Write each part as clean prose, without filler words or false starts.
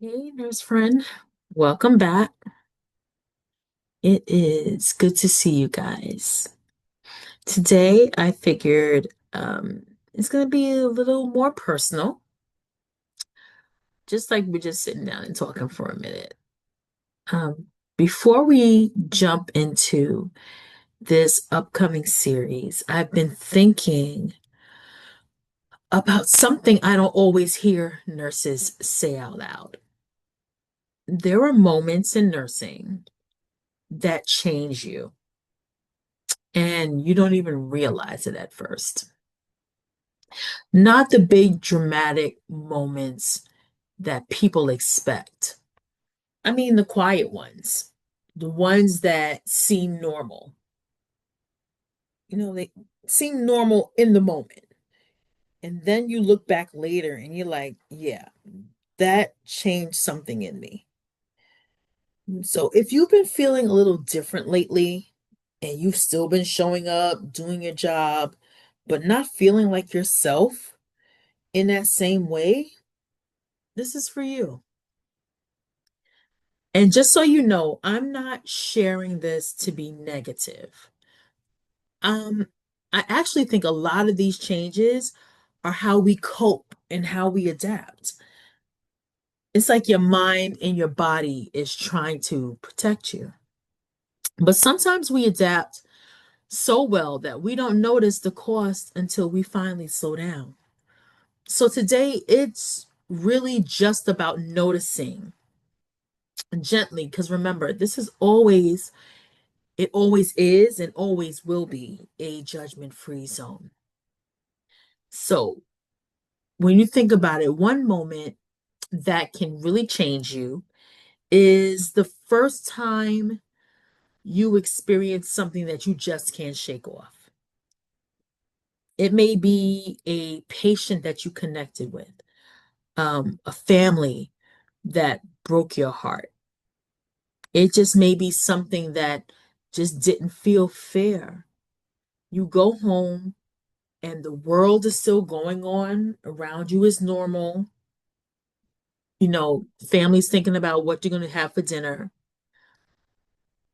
Hey, nurse friend. Welcome back. It is good to see you guys. Today, I figured it's going to be a little more personal, just like we're just sitting down and talking for a minute. Before we jump into this upcoming series, I've been thinking about something I don't always hear nurses say out loud. There are moments in nursing that change you and you don't even realize it at first. Not the big dramatic moments that people expect. I mean, the quiet ones, the ones that seem normal. They seem normal in the moment. And then you look back later and you're like, yeah, that changed something in me. So if you've been feeling a little different lately and you've still been showing up, doing your job, but not feeling like yourself in that same way, this is for you. And just so you know, I'm not sharing this to be negative. Um, I actually think a lot of these changes are how we cope and how we adapt. It's like your mind and your body is trying to protect you. But sometimes we adapt so well that we don't notice the cost until we finally slow down. So today it's really just about noticing gently, because remember, it always is and always will be a judgment-free zone. So when you think about it, one moment that can really change you is the first time you experience something that you just can't shake off. It may be a patient that you connected with, a family that broke your heart. It just may be something that just didn't feel fair. You go home and the world is still going on around you is normal. Family's thinking about what you're going to have for dinner,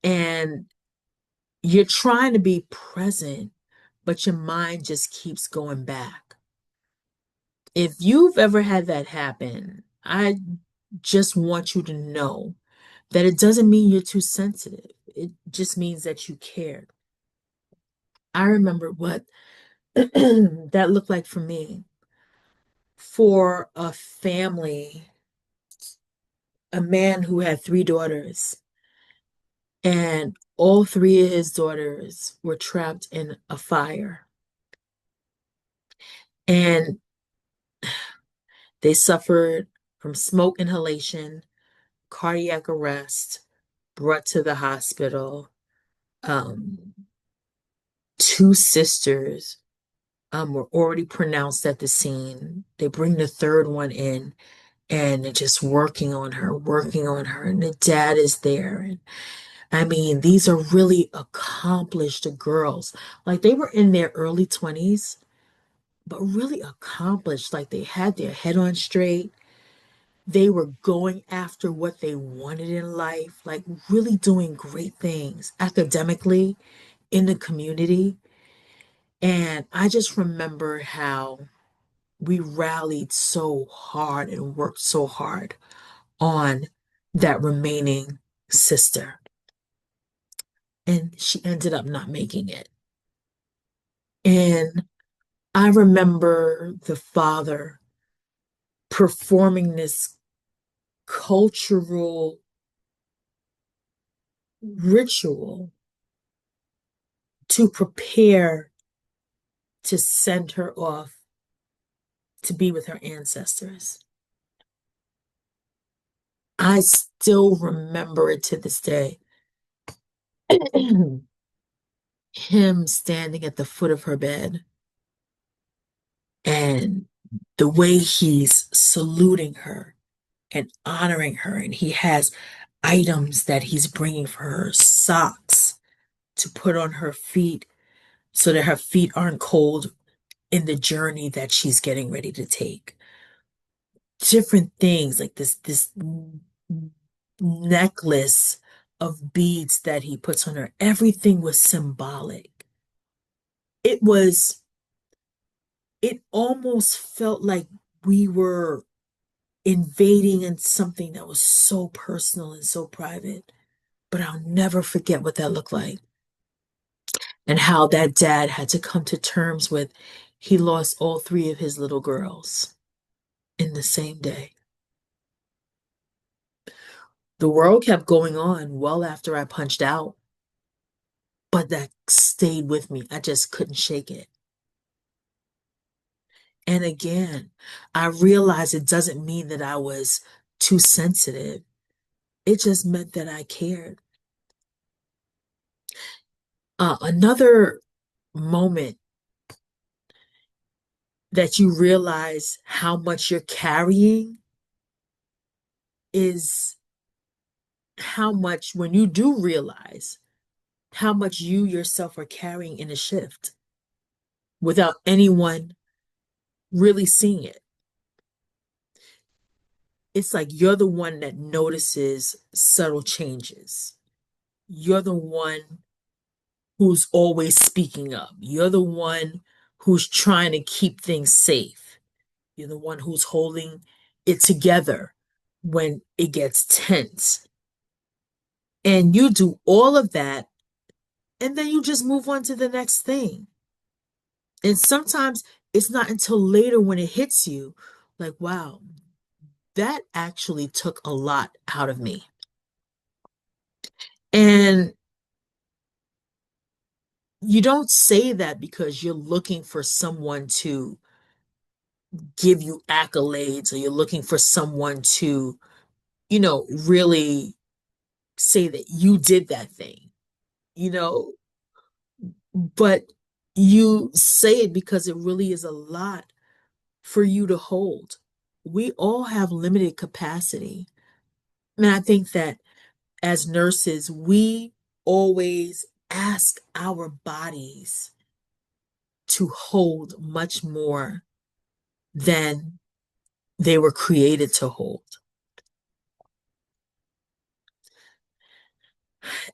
and you're trying to be present, but your mind just keeps going back. If you've ever had that happen, I just want you to know that it doesn't mean you're too sensitive. It just means that you cared. I remember what that looked like for me. For a family, a man who had three daughters, and all three of his daughters were trapped in a fire. And they suffered from smoke inhalation, cardiac arrest, brought to the hospital. Um, Two sisters were already pronounced at the scene. They bring the third one in and they're just working on her, and the dad is there. And I mean, these are really accomplished girls. Like they were in their early 20s, but really accomplished. Like they had their head on straight. They were going after what they wanted in life, like really doing great things academically in the community. And I just remember how we rallied so hard and worked so hard on that remaining sister. And she ended up not making it. And I remember the father performing this cultural ritual to prepare to send her off to be with her ancestors. I still remember it to this day. Him standing at the foot of her bed and the way he's saluting her and honoring her. And he has items that he's bringing for her, socks to put on her feet so that her feet aren't cold in the journey that she's getting ready to take. different things, like this necklace of beads that he puts on her. Everything was symbolic. It was, it almost felt like we were invading in something that was so personal and so private. But I'll never forget what that looked like and how that dad had to come to terms with he lost all three of his little girls in the same day. The world kept going on well after I punched out, but that stayed with me. I just couldn't shake it. And again, I realized it doesn't mean that I was too sensitive. It just meant that I cared. Another moment that you realize how much you're carrying is how much, when you do realize how much you yourself are carrying in a shift without anyone really seeing it. It's like you're the one that notices subtle changes. You're the one who's always speaking up. You're the one who's trying to keep things safe. You're the one who's holding it together when it gets tense. And you do all of that, and then you just move on to the next thing. And sometimes it's not until later when it hits you, like, wow, that actually took a lot out of me. And you don't say that because you're looking for someone to give you accolades or you're looking for someone to, really say that you did that thing, you know, but you say it because it really is a lot for you to hold. We all have limited capacity. And I think that as nurses, we always ask our bodies to hold much more than they were created to hold.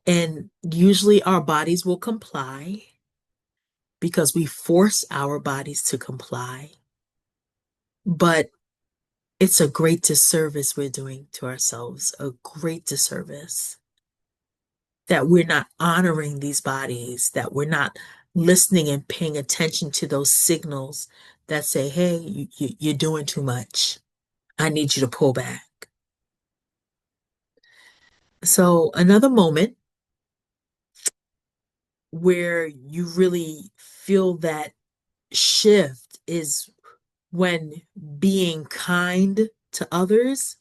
And usually our bodies will comply because we force our bodies to comply. But it's a great disservice we're doing to ourselves, a great disservice that we're not honoring these bodies, that we're not listening and paying attention to those signals that say, hey, you're doing too much. I need you to pull back. So, another moment where you really feel that shift is when being kind to others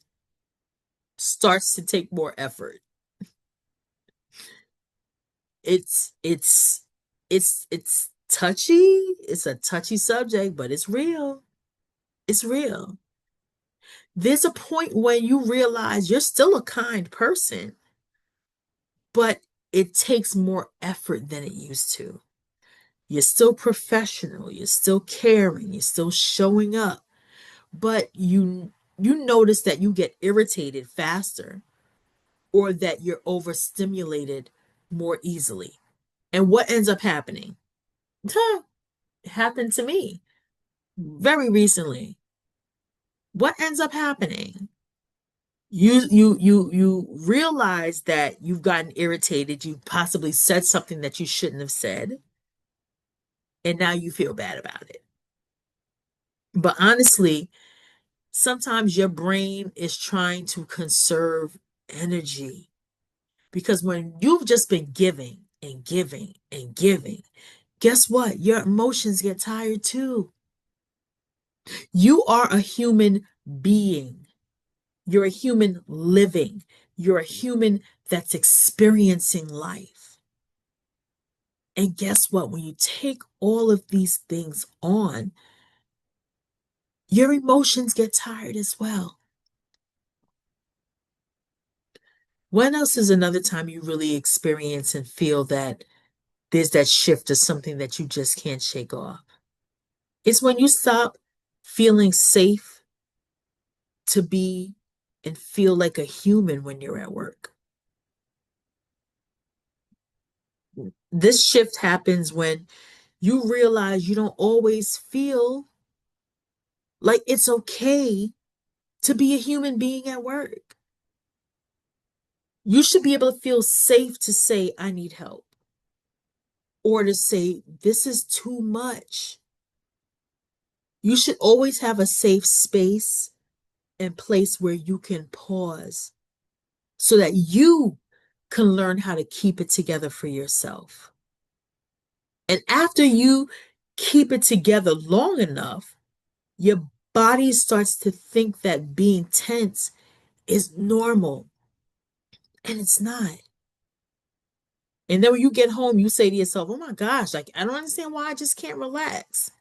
starts to take more effort. It's touchy. It's a touchy subject, but it's real. It's real. There's a point when you realize you're still a kind person, but it takes more effort than it used to. You're still professional, you're still caring, you're still showing up, but you notice that you get irritated faster or that you're overstimulated more easily. And what ends up happening? It happened to me very recently. What ends up happening? You realize that you've gotten irritated, you possibly said something that you shouldn't have said, and now you feel bad about it. But honestly, sometimes your brain is trying to conserve energy because when you've just been giving and giving and giving, guess what? Your emotions get tired too. You are a human being. You're a human living. You're a human that's experiencing life. And guess what? When you take all of these things on, your emotions get tired as well. When else is another time you really experience and feel that there's that shift to something that you just can't shake off? It's when you stop feeling safe to be and feel like a human when you're at work. This shift happens when you realize you don't always feel like it's okay to be a human being at work. You should be able to feel safe to say, I need help, or to say, this is too much. You should always have a safe space and place where you can pause so that you can learn how to keep it together for yourself. And after you keep it together long enough, your body starts to think that being tense is normal, and it's not. And then when you get home, you say to yourself, oh my gosh, like, I don't understand why I just can't relax.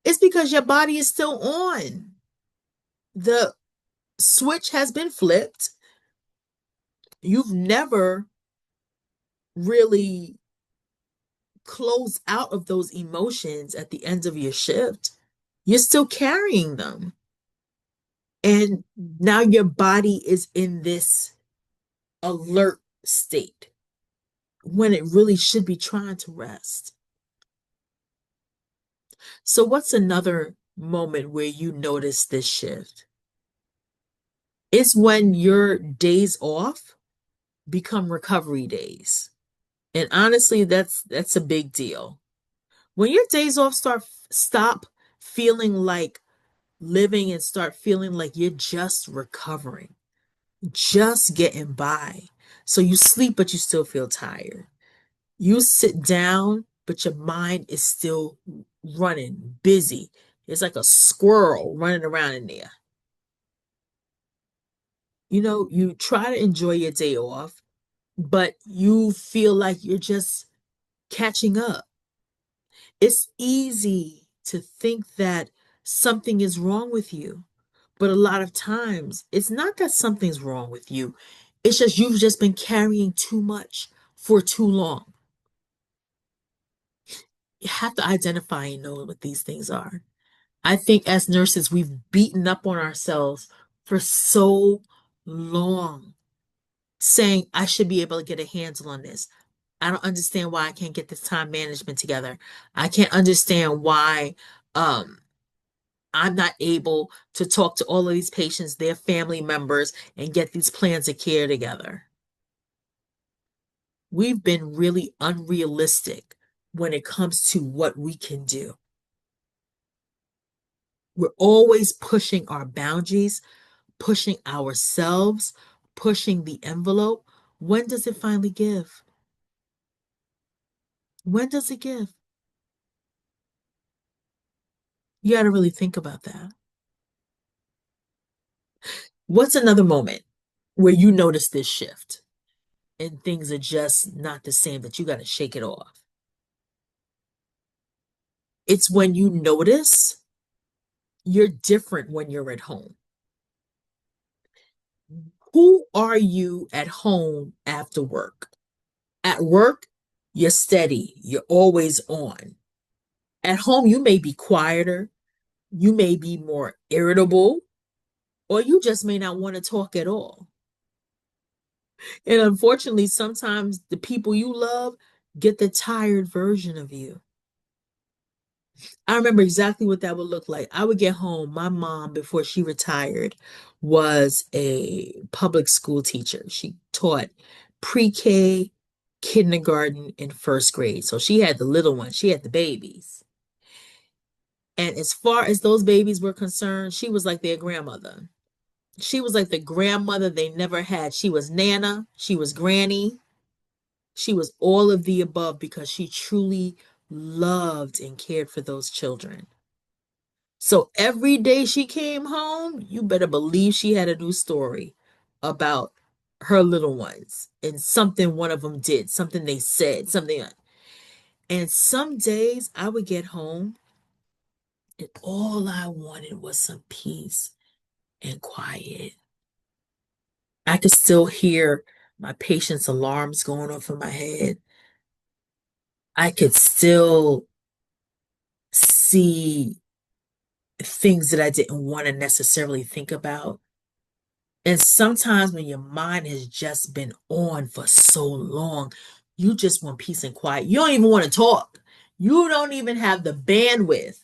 It's because your body is still on. The switch has been flipped. You've never really closed out of those emotions at the end of your shift. You're still carrying them. And now your body is in this alert state when it really should be trying to rest. So, what's another moment where you notice this shift? It's when your days off become recovery days. And honestly, that's a big deal. When your days off stop feeling like living and start feeling like you're just recovering, just getting by. So you sleep, but you still feel tired. You sit down, but your mind is still running, busy. It's like a squirrel running around in there. You try to enjoy your day off, but you feel like you're just catching up. It's easy to think that something is wrong with you, but a lot of times it's not that something's wrong with you. It's just you've just been carrying too much for too long. You have to identify and know what these things are. I think as nurses, we've beaten up on ourselves for so long, saying, I should be able to get a handle on this. I don't understand why I can't get this time management together. I can't understand why um, I'm not able to talk to all of these patients, their family members, and get these plans of care together. We've been really unrealistic when it comes to what we can do. We're always pushing our boundaries, pushing ourselves, pushing the envelope. When does it finally give? When does it give? You got to really think about that. What's another moment where you notice this shift and things are just not the same, that you got to shake it off? It's when you notice you're different when you're at home. Who are you at home after work? At work, you're steady, you're always on. At home, you may be quieter, you may be more irritable, or you just may not want to talk at all. And unfortunately, sometimes the people you love get the tired version of you. I remember exactly what that would look like. I would get home. My mom, before she retired, was a public school teacher. She taught pre-K, kindergarten, and first grade. So she had the little ones, she had the babies. And as far as those babies were concerned, she was like their grandmother. She was like the grandmother they never had. She was Nana, she was Granny, she was all of the above because she truly loved and cared for those children. So every day she came home, you better believe she had a new story about her little ones and something one of them did, something they said, something. And some days I would get home and all I wanted was some peace and quiet. I could still hear my patient's alarms going off in my head. I could still see things that I didn't want to necessarily think about. And sometimes when your mind has just been on for so long, you just want peace and quiet. You don't even want to talk. You don't even have the bandwidth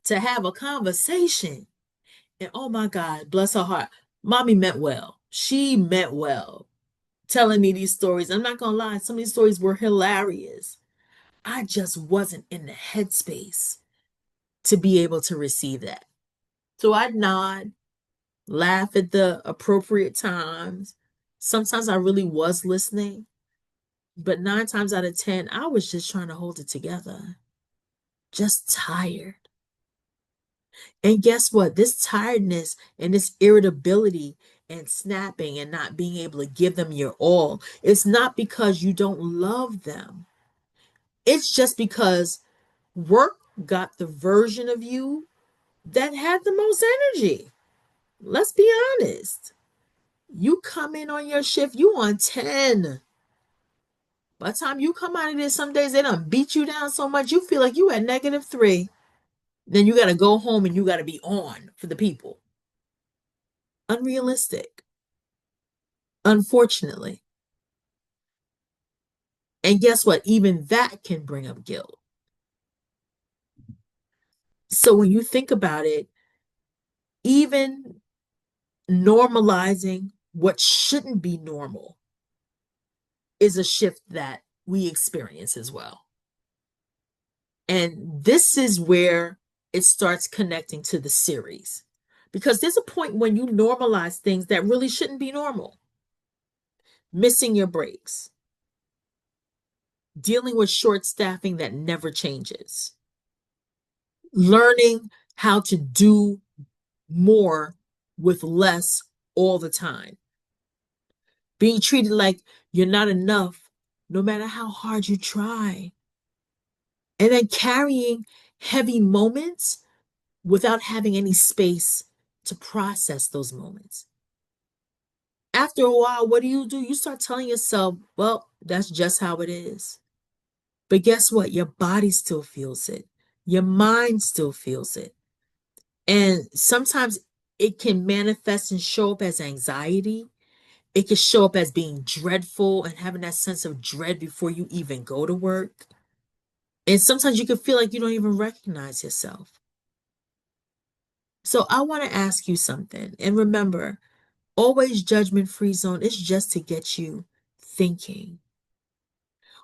to have a conversation. And oh my God, bless her heart. Mommy meant well. She meant well telling me these stories. I'm not going to lie, some of these stories were hilarious. I just wasn't in the headspace to be able to receive that. So I'd nod, laugh at the appropriate times. Sometimes I really was listening, but 9 times out of 10, I was just trying to hold it together, just tired. And guess what? This tiredness and this irritability and snapping and not being able to give them your all, it's not because you don't love them. It's just because work got the version of you that had the most energy. Let's be honest. You come in on your shift, you on 10. By the time you come out of there, some days they done beat you down so much you feel like you at -3. Then you got to go home and you got to be on for the people. Unrealistic, unfortunately. And guess what? Even that can bring up guilt. So when you think about it, even normalizing what shouldn't be normal is a shift that we experience as well. And this is where it starts connecting to the series. Because there's a point when you normalize things that really shouldn't be normal. Missing your breaks, dealing with short staffing that never changes, learning how to do more with less all the time, being treated like you're not enough no matter how hard you try, and then carrying heavy moments without having any space to process those moments. After a while, what do? You start telling yourself, well, that's just how it is. But guess what? Your body still feels it. Your mind still feels it. And sometimes it can manifest and show up as anxiety. It can show up as being dreadful and having that sense of dread before you even go to work. And sometimes you can feel like you don't even recognize yourself. So I want to ask you something. And remember, always judgment free zone is just to get you thinking.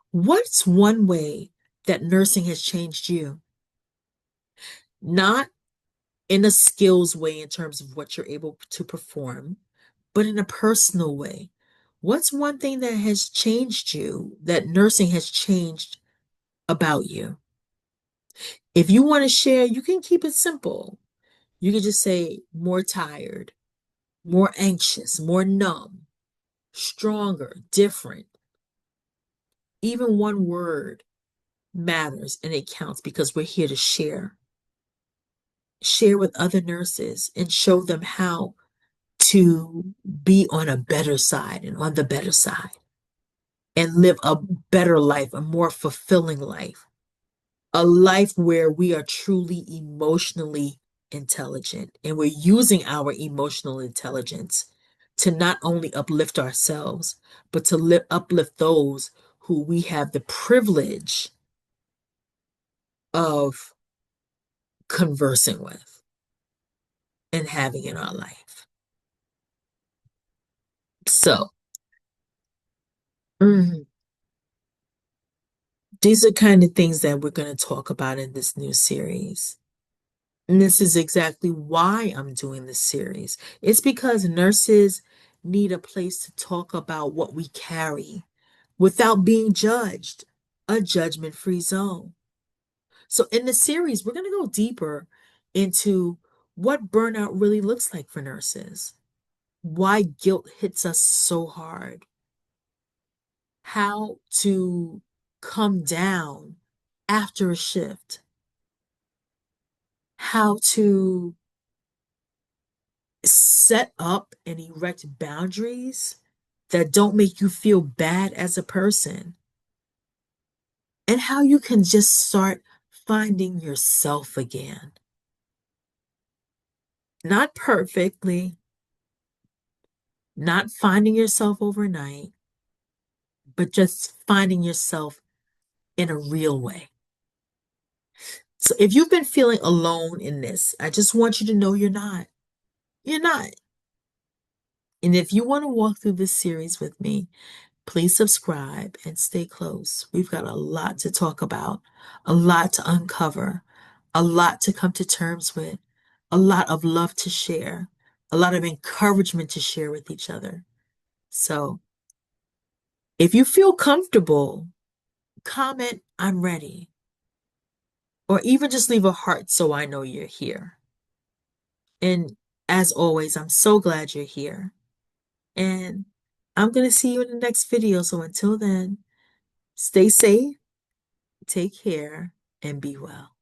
What's one way that nursing has changed you? Not in a skills way in terms of what you're able to perform, but in a personal way. What's one thing that has changed you, that nursing has changed about you? If you want to share, you can keep it simple. You can just say more tired, more anxious, more numb, stronger, different. Even one word matters and it counts because we're here to share. Share with other nurses and show them how to be on a better side and on the better side and live a better life, a more fulfilling life, a life where we are truly emotionally intelligent and we're using our emotional intelligence to not only uplift ourselves, but to uplift those who we have the privilege of conversing with and having in our life. So, mhm, these are kind of things that we're going to talk about in this new series. And this is exactly why I'm doing this series. It's because nurses need a place to talk about what we carry without being judged, a judgment free zone. So, in the series, we're going to go deeper into what burnout really looks like for nurses, why guilt hits us so hard, how to come down after a shift, how to set up and erect boundaries that don't make you feel bad as a person, and how you can just start finding yourself again. Not perfectly, not finding yourself overnight, but just finding yourself in a real way. So if you've been feeling alone in this, I just want you to know you're not. You're not. And if you want to walk through this series with me, please subscribe and stay close. We've got a lot to talk about, a lot to uncover, a lot to come to terms with, a lot of love to share, a lot of encouragement to share with each other. So if you feel comfortable, comment, I'm ready. Or even just leave a heart so I know you're here. And as always, I'm so glad you're here. And I'm going to see you in the next video. So until then, stay safe, take care, and be well.